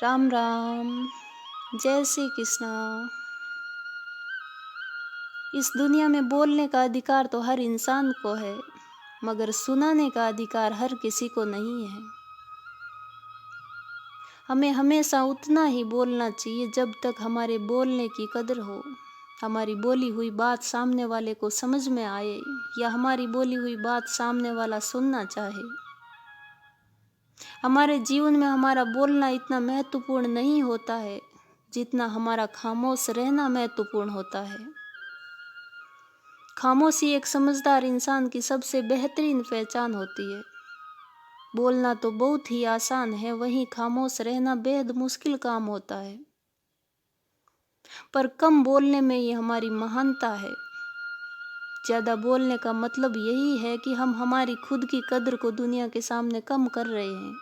राम राम। जय श्री कृष्णा। इस दुनिया में बोलने का अधिकार तो हर इंसान को है, मगर सुनाने का अधिकार हर किसी को नहीं है। हमें हमेशा उतना ही बोलना चाहिए जब तक हमारे बोलने की कदर हो, हमारी बोली हुई बात सामने वाले को समझ में आए या हमारी बोली हुई बात सामने वाला सुनना चाहे। हमारे जीवन में हमारा बोलना इतना महत्वपूर्ण नहीं होता है जितना हमारा खामोश रहना महत्वपूर्ण होता है। खामोशी एक समझदार इंसान की सबसे बेहतरीन पहचान होती है। बोलना तो बहुत ही आसान है, वहीं खामोश रहना बेहद मुश्किल काम होता है। पर कम बोलने में ये हमारी महानता है। ज़्यादा बोलने का मतलब यही है कि हम हमारी खुद की कद्र को दुनिया के सामने कम कर रहे हैं।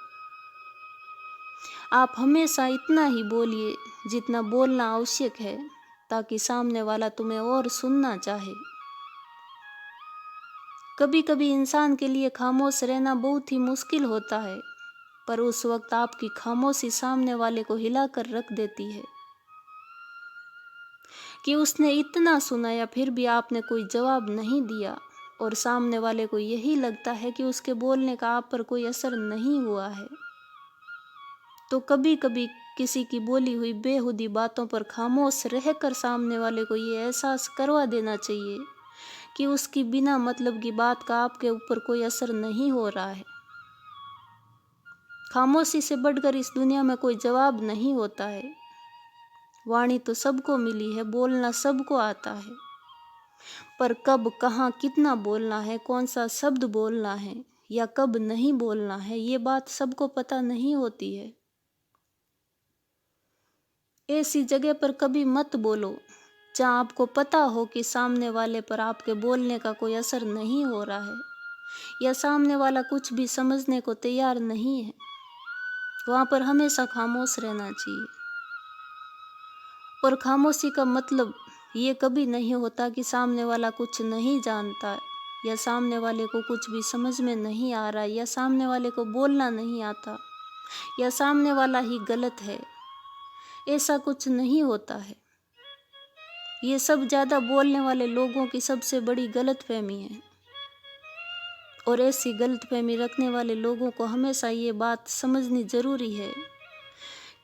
आप हमेशा इतना ही बोलिए जितना बोलना आवश्यक है, ताकि सामने वाला तुम्हें और सुनना चाहे। कभी कभी इंसान के लिए खामोश रहना बहुत ही मुश्किल होता है, पर उस वक्त आपकी खामोशी सामने वाले को हिलाकर रख देती है कि उसने इतना सुना या फिर भी आपने कोई जवाब नहीं दिया, और सामने वाले को यही लगता है कि उसके बोलने का आप पर कोई असर नहीं हुआ है। तो कभी कभी किसी की बोली हुई बेहुदी बातों पर खामोश रहकर सामने वाले को ये एहसास करवा देना चाहिए कि उसकी बिना मतलब की बात का आपके ऊपर कोई असर नहीं हो रहा है। खामोशी से बढ़कर इस दुनिया में कोई जवाब नहीं होता है। वाणी तो सबको मिली है, बोलना सबको आता है, पर कब, कहाँ, कितना बोलना है, कौन सा शब्द बोलना है या कब नहीं बोलना है, ये बात सबको पता नहीं होती है। ऐसी जगह पर कभी मत बोलो जहाँ आपको पता हो कि सामने वाले पर आपके बोलने का कोई असर नहीं हो रहा है या सामने वाला कुछ भी समझने को तैयार नहीं है। वहाँ पर हमेशा खामोश रहना चाहिए। और खामोशी का मतलब ये कभी नहीं होता कि सामने वाला कुछ नहीं जानता या सामने वाले को कुछ भी समझ में नहीं आ रहा या सामने वाले को बोलना नहीं आता या सामने वाला ही गलत है। ऐसा कुछ नहीं होता है। ये सब ज़्यादा बोलने वाले लोगों की सबसे बड़ी गलतफहमी है। और ऐसी गलतफहमी रखने वाले लोगों को हमेशा ये बात समझनी ज़रूरी है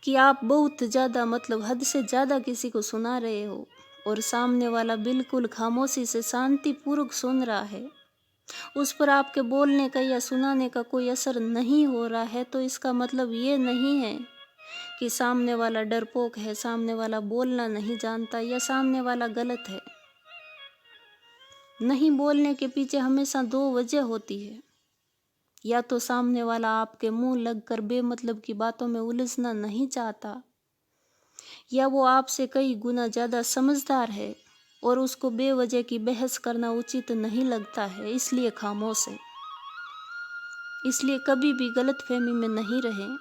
कि आप बहुत ज़्यादा, मतलब हद से ज़्यादा किसी को सुना रहे हो और सामने वाला बिल्कुल खामोशी से शांतिपूर्वक सुन रहा है, उस पर आपके बोलने का या सुनाने का कोई असर नहीं हो रहा है, तो इसका मतलब ये नहीं है कि सामने वाला डरपोक है, सामने वाला बोलना नहीं जानता या सामने वाला गलत है। नहीं बोलने के पीछे हमेशा दो वजह होती है। या तो सामने वाला आपके मुंह लगकर बेमतलब की बातों में उलझना नहीं चाहता, या वो आपसे कई गुना ज़्यादा समझदार है और उसको बेवजह की बहस करना उचित नहीं लगता है, इसलिए खामोश है। इसलिए कभी भी गलतफहमी में नहीं रहें।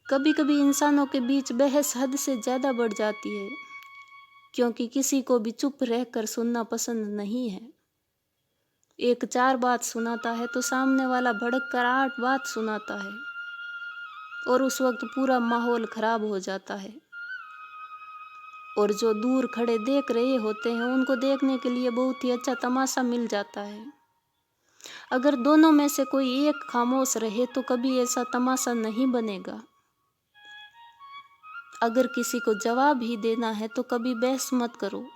कभी कभी इंसानों के बीच बहस हद से ज़्यादा बढ़ जाती है, क्योंकि किसी को भी चुप रहकर सुनना पसंद नहीं है। एक 4 बात सुनाता है तो सामने वाला भड़क कर 8 बात सुनाता है और उस वक्त पूरा माहौल खराब हो जाता है। और जो दूर खड़े देख रहे होते हैं उनको देखने के लिए बहुत ही अच्छा तमाशा मिल जाता है। अगर दोनों में से कोई एक खामोश रहे तो कभी ऐसा तमाशा नहीं बनेगा। अगर किसी को जवाब ही देना है तो कभी बहस मत करो।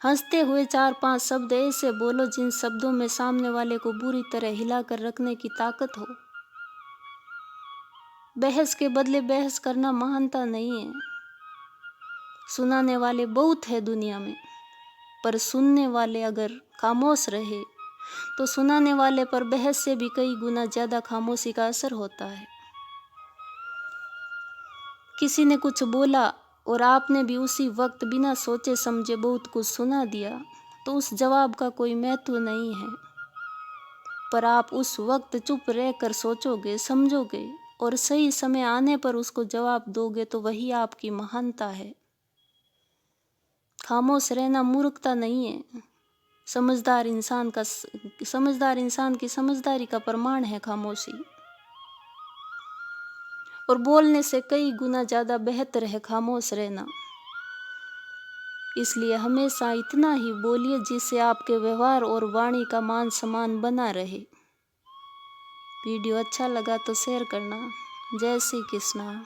हंसते हुए 4-5 शब्द ऐसे बोलो जिन शब्दों में सामने वाले को बुरी तरह हिलाकर रखने की ताकत हो। बहस के बदले बहस करना महानता नहीं है। सुनाने वाले बहुत है दुनिया में, पर सुनने वाले अगर खामोश रहे तो सुनाने वाले पर बहस से भी कई गुना ज़्यादा खामोशी का असर होता है। किसी ने कुछ बोला और आपने भी उसी वक्त बिना सोचे समझे बहुत कुछ सुना दिया, तो उस जवाब का कोई महत्व नहीं है। पर आप उस वक्त चुप रहकर सोचोगे, समझोगे और सही समय आने पर उसको जवाब दोगे, तो वही आपकी महानता है। खामोश रहना मूर्खता नहीं है। समझदार इंसान की समझदारी का प्रमाण है खामोशी। और बोलने से कई गुना ज़्यादा बेहतर है खामोश रहना। इसलिए हमेशा इतना ही बोलिए जिससे आपके व्यवहार और वाणी का मान सम्मान बना रहे। वीडियो अच्छा लगा तो शेयर करना। जय श्री कृष्णा।